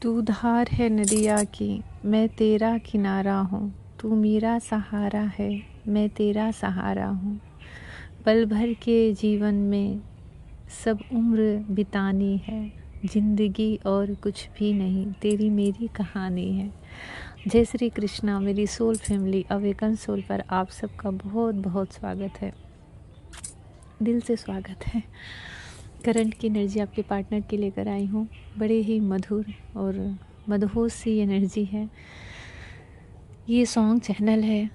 तू धार है नदिया की, मैं तेरा किनारा हूँ। तू मेरा सहारा है, मैं तेरा सहारा हूँ। पल भर के जीवन में सब उम्र बितानी है। जिंदगी और कुछ भी नहीं, तेरी मेरी कहानी है। जय श्री कृष्णा। मेरी सोल फैमिली अवेकन सोल पर आप सबका बहुत बहुत स्वागत है, दिल से स्वागत है। करंट की एनर्जी आपके पार्टनर के लेकर आई हूँ। बड़े ही मधुर और मदहोश सी एनर्जी है। ये सॉन्ग चैनल है,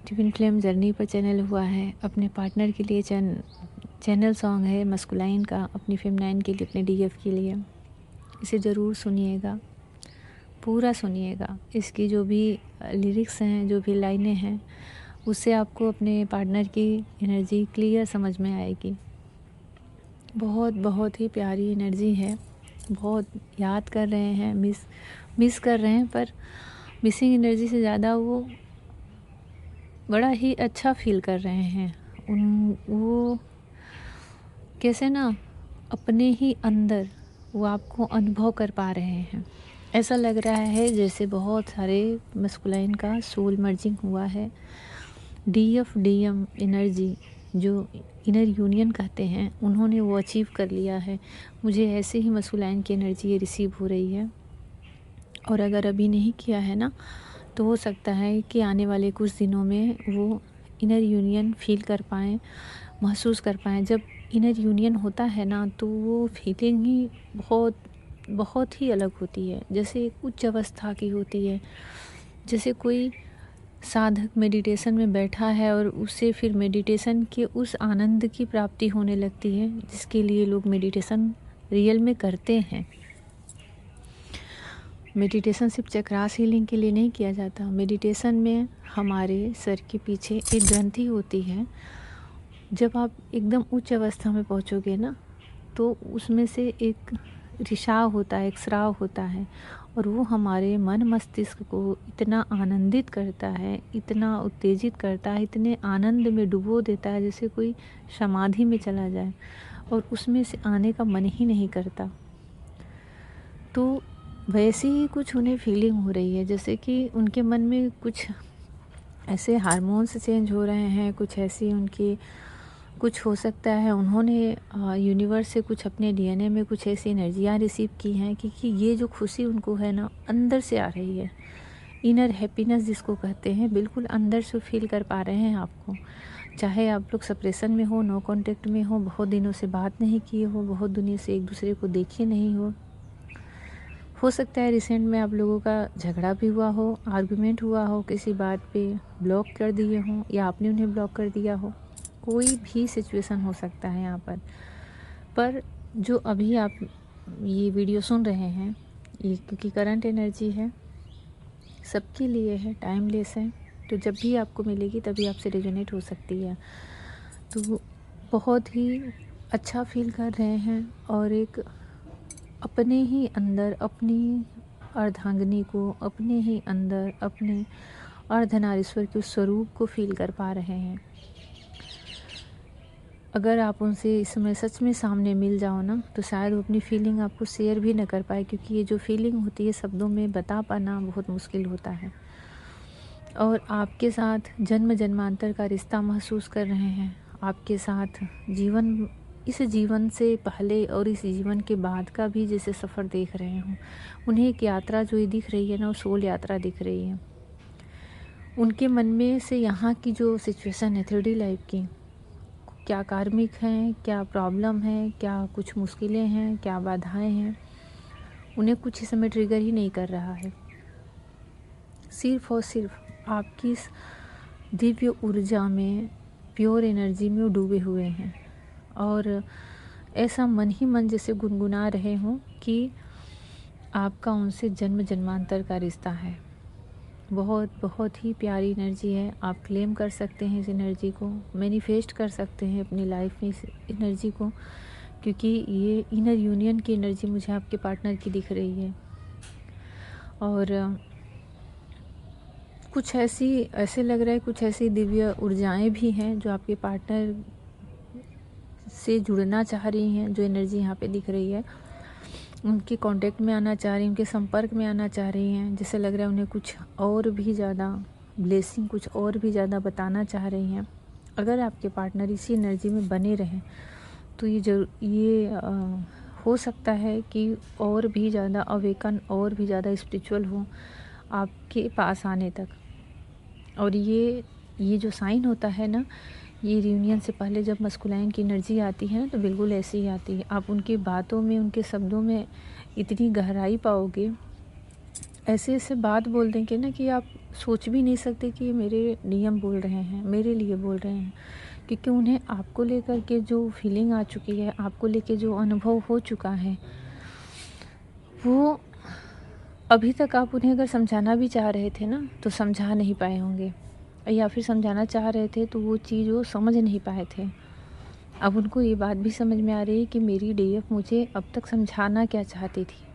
ट्विन फ्लेम जर्नी पर चैनल हुआ है। अपने पार्टनर के लिए चैनल सॉन्ग है मस्कुलाइन का, अपनी फेमनाइन के लिए, अपने डीएफ के लिए। इसे ज़रूर सुनिएगा, पूरा सुनिएगा। इसकी जो भी लिरिक्स हैं, जो भी लाइनें हैं, उससे आपको अपने पार्टनर की एनर्जी क्लियर समझ में आएगी। बहुत बहुत ही प्यारी एनर्जी है। बहुत याद कर रहे हैं, मिस कर रहे हैं, पर मिसिंग एनर्जी से ज़्यादा वो बड़ा ही अच्छा फील कर रहे हैं। वो कैसे ना, अपने ही अंदर वो आपको अनुभव कर पा रहे हैं। ऐसा लग रहा है जैसे बहुत सारे मस्कुलाइन का सोल मर्जिंग हुआ है। डीएफ डीएम एनर्जी जो इनर यूनियन कहते हैं, उन्होंने वो अचीव कर लिया है। मुझे ऐसे ही मस्कुलाइन की एनर्जी ये रिसीव हो रही है। और अगर अभी नहीं किया है ना, तो हो सकता है कि आने वाले कुछ दिनों में वो इनर यूनियन फील कर पाएँ, महसूस कर पाएँ। जब इनर यूनियन होता है ना, तो वो फीलिंग ही बहुत बहुत ही अलग होती है। जैसे एक उच्च अवस्था की होती है। जैसे कोई साधक मेडिटेशन में बैठा है और उसे फिर मेडिटेशन के उस आनंद की प्राप्ति होने लगती है जिसके लिए लोग मेडिटेशन रियल में करते हैं। मेडिटेशन सिर्फ चक्रास हीलिंग के लिए नहीं किया जाता। मेडिटेशन में हमारे सर के पीछे एक ग्रंथि होती है। जब आप एकदम उच्च अवस्था में पहुंचोगे ना, तो उसमें से एक रिसाव होता है, एक स्राव होता है, और वो हमारे मन मस्तिष्क को इतना आनंदित करता है, इतना उत्तेजित करता है, इतने आनंद में डुबो देता है जैसे कोई समाधि में चला जाए, और उसमें से आने का मन ही नहीं करता। तो वैसे ही कुछ उन्हें फीलिंग हो रही है, जैसे कि उनके मन में कुछ ऐसे हार्मोन्स चेंज हो रहे हैं, कुछ ऐसी उनकी कुछ हो सकता है उन्होंने यूनिवर्स से कुछ अपने डीएनए में कुछ ऐसी एनर्जियाँ रिसीव की हैं, क्योंकि ये जो खुशी उनको है ना, अंदर से आ रही है। इनर हैप्पीनेस जिसको कहते हैं, बिल्कुल अंदर से फील कर पा रहे हैं आपको। चाहे आप लोग सेपरेशन में हो, नो कांटेक्ट में हो, बहुत दिनों से बात नहीं किए हो, बहुत दिनों से एक दूसरे को देखे नहीं हो सकता है रिसेंट में आप लोगों का झगड़ा भी हुआ हो, आर्गुमेंट हुआ हो, किसी बात पे ब्लॉक कर दिए हों या आपने उन्हें ब्लॉक कर दिया हो। कोई भी सिचुएशन हो सकता है यहाँ पर जो अभी आप ये वीडियो सुन रहे हैं, ये क्योंकि करंट एनर्जी है, सबके लिए है, टाइमलेस है, तो जब भी आपको मिलेगी तभी आपसे रेजोनेट हो सकती है। तो बहुत ही अच्छा फील कर रहे हैं, और एक अपने ही अंदर अपनी अर्धांगिनी को, अपने ही अंदर अपने अर्धनारीश्वर के स्वरूप को फील कर पा रहे हैं। अगर आप उनसे इस समय सच में सामने मिल जाओ ना, तो शायद वो अपनी फीलिंग आपको शेयर भी न कर पाए, क्योंकि ये जो फीलिंग होती है शब्दों में बता पाना बहुत मुश्किल होता है। और आपके साथ जन्म जन्मांतर का रिश्ता महसूस कर रहे हैं। आपके साथ इस जीवन से पहले और इस जीवन के बाद का भी जैसे सफ़र देख रहे हों। उन्हें एक यात्रा जो ये दिख रही है ना, वो सोल यात्रा दिख रही है। उनके मन में से यहाँ की जो सिचुएशन है 3D लाइफ की, क्या कार्मिक हैं, क्या प्रॉब्लम है, क्या कुछ मुश्किलें हैं, क्या बाधाएं हैं, उन्हें कुछ इस समय ट्रिगर ही नहीं कर रहा है। सिर्फ और सिर्फ आपकी इस दिव्य ऊर्जा में, प्योर एनर्जी में वो डूबे हुए हैं, और ऐसा मन ही मन जैसे गुनगुना रहे हों कि आपका उनसे जन्म जन्मांतर का रिश्ता है। बहुत बहुत ही प्यारी एनर्जी है। आप क्लेम कर सकते हैं इस एनर्जी को, मैनिफेस्ट कर सकते हैं अपनी लाइफ में इस एनर्जी को, क्योंकि ये इनर यूनियन की एनर्जी मुझे आपके पार्टनर की दिख रही है। और कुछ ऐसे लग रहा है, कुछ ऐसी दिव्य ऊर्जाएं भी हैं जो आपके पार्टनर से जुड़ना चाह रही हैं, जो एनर्जी यहाँ पे दिख रही है। उनके कांटेक्ट में आना चाह रही हैं, उनके संपर्क में आना चाह रही हैं, जैसे लग रहा है उन्हें कुछ और भी ज़्यादा ब्लेसिंग, कुछ और भी ज़्यादा बताना चाह रही हैं। अगर आपके पार्टनर इसी एनर्जी में बने रहें तो ये हो सकता है कि और भी ज़्यादा अवेकन, और भी ज़्यादा स्पिरिचुअल हो आपके पास आने तक। और ये जो साइन होता है ना, ये रियूनियन से पहले जब मस्कुलाइन की एनर्जी आती है ना, तो बिल्कुल ऐसे ही आती है। आप उनकी बातों में, उनके शब्दों में इतनी गहराई पाओगे, ऐसे ऐसे बात बोल देंगे ना कि आप सोच भी नहीं सकते कि ये मेरे नियम बोल रहे हैं, मेरे लिए बोल रहे हैं। क्योंकि उन्हें आपको लेकर के जो फीलिंग आ चुकी है, आपको लेके जो अनुभव हो चुका है, वो अभी तक आप उन्हें अगर समझाना भी चाह रहे थे ना, तो समझा नहीं पाए होंगे, या फिर समझाना चाह रहे थे तो वो चीज़ वो समझ नहीं पाए थे। अब उनको ये बात भी समझ में आ रही है कि मेरी डीएफ मुझे अब तक समझाना क्या चाहती थी,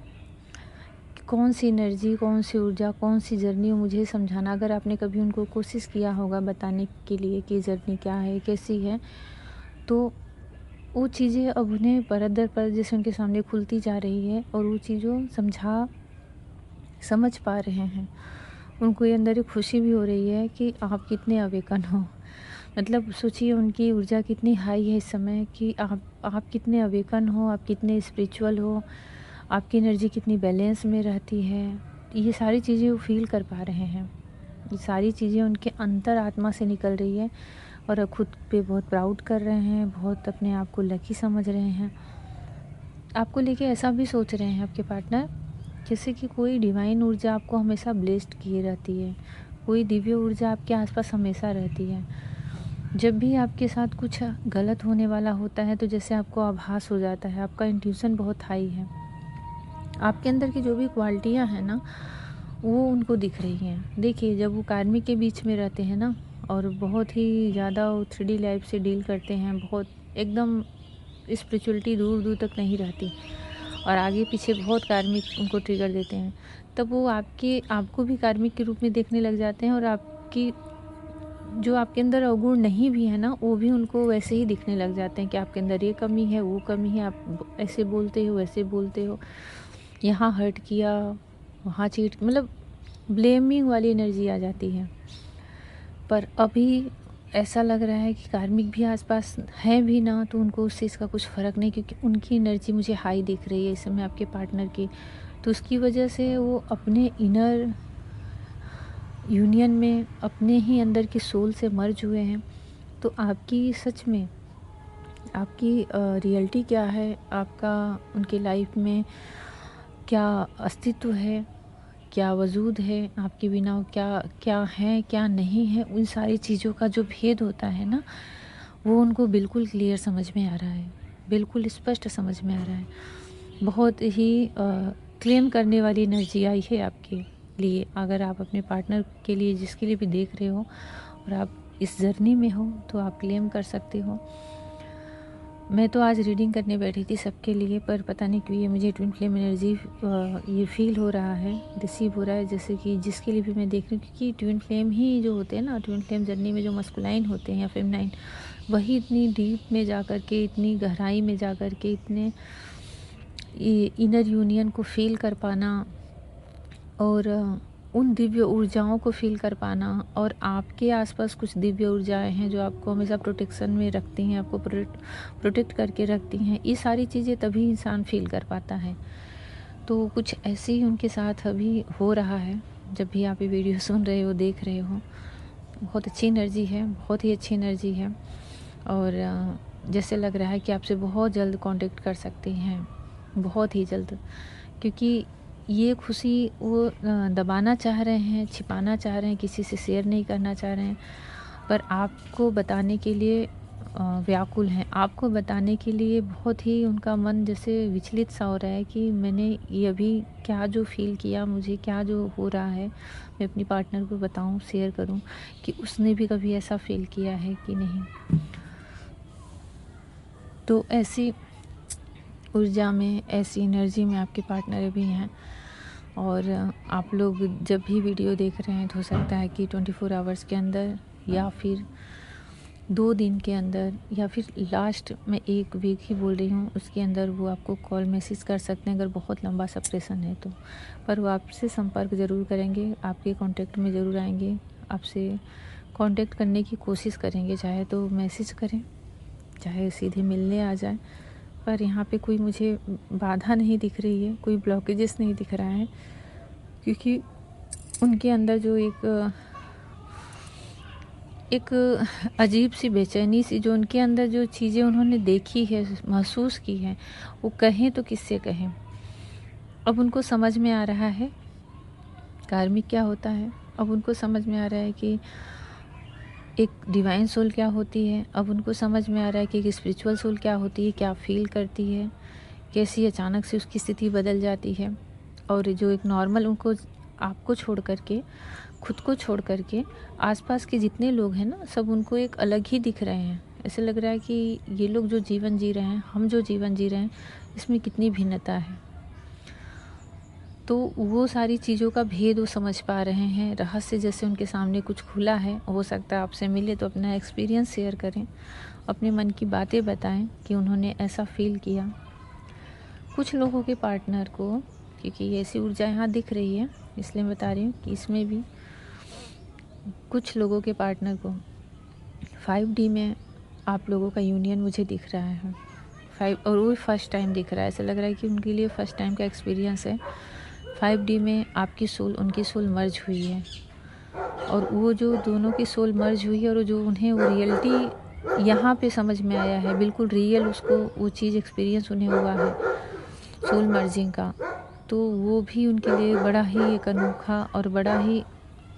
कौन सी एनर्जी, कौन सी ऊर्जा, कौन सी जर्नी मुझे समझाना। अगर आपने कभी उनको कोशिश किया होगा बताने के लिए कि जर्नी क्या है, कैसी है, तो वो चीज़ें अब उन्हें परत दर परत जैसे उनके सामने खुलती जा रही है, और वो चीज़ों समझ पा रहे हैं। उनको ये अंदर एक खुशी भी हो रही है कि आप कितने अवेकन हो। मतलब सोचिए उनकी ऊर्जा कितनी हाई है इस समय कि आप कितने अवेकन हो, आप कितने स्पिरिचुअल हो, आपकी एनर्जी कितनी बैलेंस में रहती है। ये सारी चीज़ें वो फील कर पा रहे हैं। ये सारी चीज़ें उनके अंतर आत्मा से निकल रही है, और अब खुद पे बहुत प्राउड कर रहे हैं, बहुत अपने आप को लकी समझ रहे हैं। आपको लेके ऐसा भी सोच रहे हैं आपके पार्टनर, जैसे कि कोई डिवाइन ऊर्जा आपको हमेशा ब्लेस्ड किए रहती है, कोई दिव्य ऊर्जा आपके आसपास हमेशा रहती है। जब भी आपके साथ कुछ गलत होने वाला होता है तो जैसे आपको आभास हो जाता है, आपका इंट्यूशन बहुत हाई है, आपके अंदर की जो भी क्वालिटियाँ हैं ना, वो उनको दिख रही हैं। देखिए जब वो कार्मिक के बीच में रहते हैं ना, और बहुत ही ज़्यादा वो 3D लाइफ से डील करते हैं, बहुत एकदम स्पिरिचुअलिटी दूर दूर तक नहीं रहती, और आगे पीछे बहुत कार्मिक उनको ट्रिगर देते हैं, तब वो आपको भी कार्मिक के रूप में देखने लग जाते हैं, और आपकी जो आपके अंदर अवगुण नहीं भी है ना, वो भी उनको वैसे ही दिखने लग जाते हैं कि आपके अंदर ये कमी है, वो कमी है, आप ऐसे बोलते हो, वैसे बोलते हो, यहाँ हर्ट किया, वहाँ चीट, मतलब ब्लेमिंग वाली एनर्जी आ जाती है। पर अभी ऐसा लग रहा है कि कार्मिक भी आसपास है भी ना, तो उनको उस चीज़ का कुछ फ़र्क नहीं, क्योंकि उनकी एनर्जी मुझे हाई दिख रही है इस समय आपके पार्टनर की। तो उसकी वजह से वो अपने इनर यूनियन में, अपने ही अंदर की सोल से मर्ज हुए हैं। तो आपकी सच में आपकी रियलिटी क्या है, आपका उनके लाइफ में क्या अस्तित्व है, क्या वजूद है, आपके बिना क्या क्या है, क्या नहीं है, उन सारी चीज़ों का जो भेद होता है ना, वो उनको बिल्कुल क्लियर समझ में आ रहा है, बिल्कुल स्पष्ट समझ में आ रहा है। बहुत ही क्लेम करने वाली एनर्जी आई है आपके लिए। अगर आप अपने पार्टनर के लिए, जिसके लिए भी देख रहे हो, और आप इस जर्नी में हो, तो आप क्लेम कर सकते हो। मैं तो आज रीडिंग करने बैठी थी सबके लिए, पर पता नहीं क्यों ये मुझे ट्विन फ्लेम एनर्जी ये फील हो रहा है, रिसीव हो रहा है, जैसे कि जिसके लिए भी मैं देख रही हूँ। क्योंकि ट्विन फ्लेम ही जो होते हैं ना, ट्विन फ्लेम जर्नी में जो मस्कुलाइन होते हैं या फेमिनाइन, वही इतनी डीप में जा कर के, इतनी गहराई में जा कर के, इतने इनर यूनियन को फील कर पाना, और उन दिव्य ऊर्जाओं को फील कर पाना, और आपके आसपास कुछ दिव्य ऊर्जाएं हैं जो आपको हमेशा प्रोटेक्शन में रखती हैं, आपको प्रोटेक्ट करके रखती हैं। ये सारी चीज़ें तभी इंसान फील कर पाता है। तो कुछ ऐसे ही उनके साथ अभी हो रहा है। जब भी आप ये वीडियो सुन रहे हो, देख रहे हो, बहुत अच्छी एनर्जी है, बहुत ही अच्छी एनर्जी है, और जैसे लग रहा है कि आपसे बहुत जल्द कांटेक्ट कर सकते हैं, बहुत ही जल्द। क्योंकि ये खुशी वो दबाना चाह रहे हैं, छिपाना चाह रहे हैं, किसी से शेयर नहीं करना चाह रहे हैं, पर आपको बताने के लिए व्याकुल हैं। आपको बताने के लिए बहुत ही उनका मन जैसे विचलित सा हो रहा है कि मैंने ये अभी क्या जो फ़ील किया, मुझे क्या जो हो रहा है, मैं अपनी पार्टनर को बताऊं, शेयर करूं कि उसने भी कभी ऐसा फ़ील किया है कि नहीं। तो ऐसी ऊर्जा में, ऐसी एनर्जी में आपके पार्टनर भी हैं, और आप लोग जब भी वीडियो देख रहे हैं तो हो सकता है कि 24 आवर्स के अंदर, या फिर 2 दिन के अंदर या फिर लास्ट में 1 वीक ही बोल रही हूँ, उसके अंदर वो आपको कॉल मैसेज कर सकते हैं अगर बहुत लंबा सेपरेशन है तो। पर वो आपसे संपर्क ज़रूर करेंगे, आपके कॉन्टैक्ट में ज़रूर आएंगे, आपसे कांटेक्ट करने की कोशिश करेंगे, चाहे तो मैसेज करें, चाहे सीधे मिलने आ जाए। पर यहाँ पे कोई मुझे बाधा नहीं दिख रही है, कोई ब्लॉकेजेस नहीं दिख रहा है, क्योंकि उनके अंदर जो एक अजीब सी बेचैनी सी, जो उनके अंदर जो चीज़ें उन्होंने देखी है, महसूस की है, वो कहें तो किससे कहें। अब उनको समझ में आ रहा है कार्मिक क्या होता है, अब उनको समझ में आ रहा है कि एक डिवाइन सोल क्या होती है, अब उनको समझ में आ रहा है कि एक स्पिरिचुअल सोल क्या होती है, क्या फील करती है, कैसी अचानक से उसकी स्थिति बदल जाती है। और जो एक नॉर्मल उनको आपको छोड़ करके, खुद को छोड़ करके आसपास के जितने लोग हैं ना, सब उनको एक अलग ही दिख रहे हैं। ऐसे लग रहा है कि ये लोग जो जीवन जी रहे हैं, हम जो जीवन जी रहे हैं, इसमें कितनी भिन्नता है। तो वो सारी चीज़ों का भेद वो समझ पा रहे हैं, रहस्य जैसे उनके सामने कुछ खुला है। हो सकता है आपसे मिले तो अपना एक्सपीरियंस शेयर करें, अपने मन की बातें बताएं कि उन्होंने ऐसा फील किया। कुछ लोगों के पार्टनर को, क्योंकि ऐसी ऊर्जा यहाँ दिख रही है इसलिए बता रही हूँ कि इसमें भी कुछ लोगों के पार्टनर को 5D में आप लोगों का यूनियन मुझे दिख रहा है। और वो फर्स्ट टाइम दिख रहा है, ऐसा लग रहा है कि उनके लिए फर्स्ट टाइम का एक्सपीरियंस है। 5D में आपकी सोल, उनकी सोल मर्ज हुई है, और वो जो दोनों की सोल मर्ज हुई है, और जो उन्हें वो रियलिटी यहाँ पे समझ में आया है, बिल्कुल रियल उसको वो चीज़ एक्सपीरियंस उन्हें हुआ है सोल मर्जिंग का। तो वो भी उनके लिए बड़ा ही एक अनोखा और बड़ा ही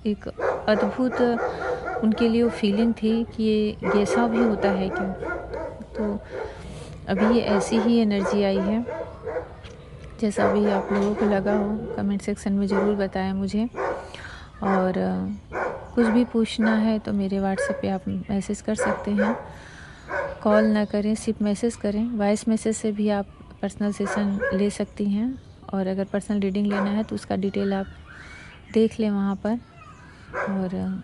एक अद्भुत उनके लिए वो फीलिंग थी कि ये ऐसा भी होता है क्या। तो अभी ये ऐसी ही एनर्जी आई है, जैसा भी आप लोगों को लगा हो कमेंट सेक्शन में ज़रूर बताएं मुझे। और कुछ भी पूछना है तो मेरे व्हाट्सएप पे आप मैसेज कर सकते हैं, कॉल ना करें, सिर्फ मैसेज करें। वॉइस मैसेज से भी आप पर्सनल सेशन ले सकती हैं, और अगर पर्सनल रीडिंग लेना है तो उसका डिटेल आप देख लें वहाँ पर। और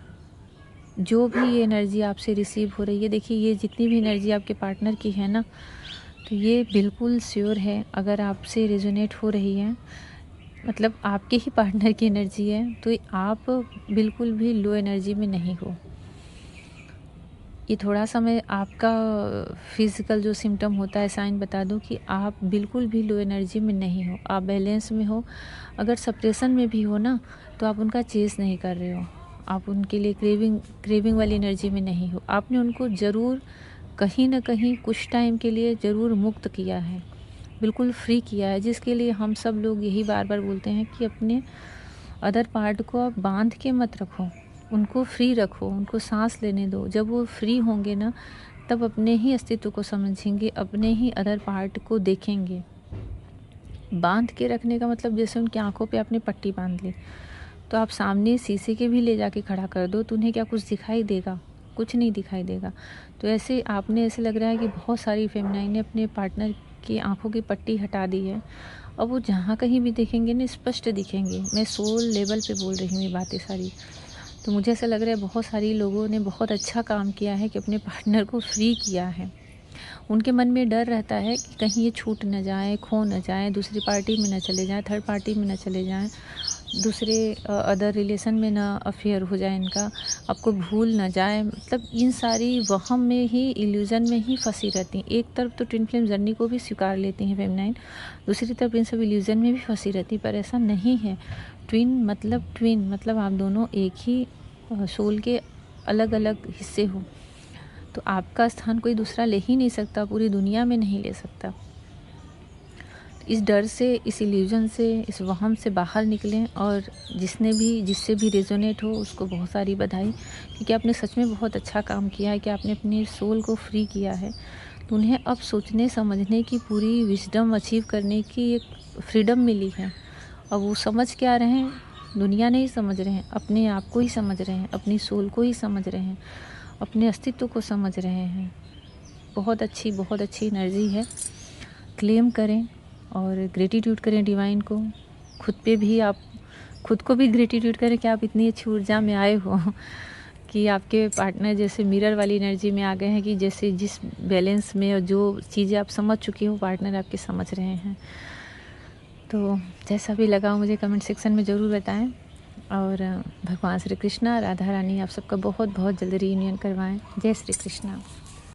जो भी ये एनर्जी आपसे रिसीव हो रही है, देखिए ये जितनी भी एनर्जी आपके पार्टनर की है ना, तो ये बिल्कुल श्योर है, अगर आपसे रेजोनेट हो रही है, मतलब आपके ही पार्टनर की एनर्जी है, तो आप बिल्कुल भी लो एनर्जी में नहीं हो। ये थोड़ा सा मैं आपका फिज़िकल जो सिम्टम होता है साइन बता दूं कि आप बिल्कुल भी लो एनर्जी में नहीं हो, आप बैलेंस में हो। अगर सप्रेशन में भी हो ना, तो आप उनका चेस नहीं कर रहे हो, आप उनके लिए क्रेविंग वाली एनर्जी में नहीं हो। आपने उनको ज़रूर कहीं ना कहीं कुछ टाइम के लिए ज़रूर मुक्त किया है, बिल्कुल फ्री किया है, जिसके लिए हम सब लोग यही बार बार बोलते हैं कि अपने अदर पार्ट को आप बांध के मत रखो, उनको फ्री रखो, उनको सांस लेने दो। जब वो फ्री होंगे ना, तब अपने ही अस्तित्व को समझेंगे, अपने ही अदर पार्ट को देखेंगे। बांध के रखने का मतलब जैसे उनकी आंखों पे आपने पट्टी बांध ली, तो आप सामने शीशे के भी ले जाके खड़ा कर दो तो उन्हें क्या कुछ दिखाई देगा? कुछ नहीं दिखाई देगा। तो ऐसे आपने, ऐसे लग रहा है कि बहुत सारी फेमिनाइन ने अपने पार्टनर की आंखों की पट्टी हटा दी है। अब वो जहाँ कहीं भी देखेंगे ना, स्पष्ट दिखेंगे। मैं सोल लेवल पे बोल रही हूँ ये बातें सारी। तो मुझे ऐसा लग रहा है बहुत सारी लोगों ने बहुत अच्छा काम किया है कि अपने पार्टनर को फ्री किया है। उनके मन में डर रहता है कि कहीं ये छूट न जाए, खो न जाए, दूसरी पार्टी में न चले जाएँ, थर्ड पार्टी में न चले जाएँ, दूसरे अदर रिलेशन में ना अफेयर हो जाए इनका, आपको भूल ना जाए। मतलब इन सारी वहम में ही, इल्यूज़न में ही फंसी रहती हैं। एक तरफ तो ट्विन फ्लेम जर्नी को भी स्वीकार लेती हैं फेमिनाइन, दूसरी तरफ इन सब इल्यूज़न में भी फंसी रहती, पर ऐसा नहीं है। ट्विन मतलब आप दोनों एक ही सोल के अलग अलग हिस्से हो, तो आपका स्थान कोई दूसरा ले ही नहीं सकता, पूरी दुनिया में नहीं ले सकता। इस डर से, इस इल्यूजन से, इस वहम से बाहर निकलें। और जिससे भी रेजोनेट हो उसको बहुत सारी बधाई, क्योंकि आपने सच में बहुत अच्छा काम किया है कि आपने अपनी सोल को फ्री किया है। तो उन्हें अब सोचने समझने की, पूरी विजडम अचीव करने की एक फ्रीडम मिली है। अब वो समझ क्या रहे हैं, दुनिया नहीं समझ रहे हैं, अपने आप को ही समझ रहे हैं, अपनी सोल को ही समझ रहे हैं, अपने अस्तित्व को समझ रहे हैं। बहुत अच्छी एनर्जी है। क्लेम करें और ग्रेटिट्यूड करें डिवाइन को। खुद पे भी आप खुद को भी ग्रेटिट्यूड करें कि आप इतनी अच्छी ऊर्जा में आए हो कि आपके पार्टनर जैसे मिरर वाली एनर्जी में आ गए हैं कि जैसे जिस बैलेंस में और जो चीज़ें आप समझ चुकी हो पार्टनर आपके समझ रहे हैं। तो जैसा भी लगा मुझे कमेंट सेक्शन में ज़रूर बताएं और भगवान श्री कृष्णा राधा रानी आप सबका बहुत बहुत जल्दी रीयूनियन करवाएं। जय श्री कृष्णा।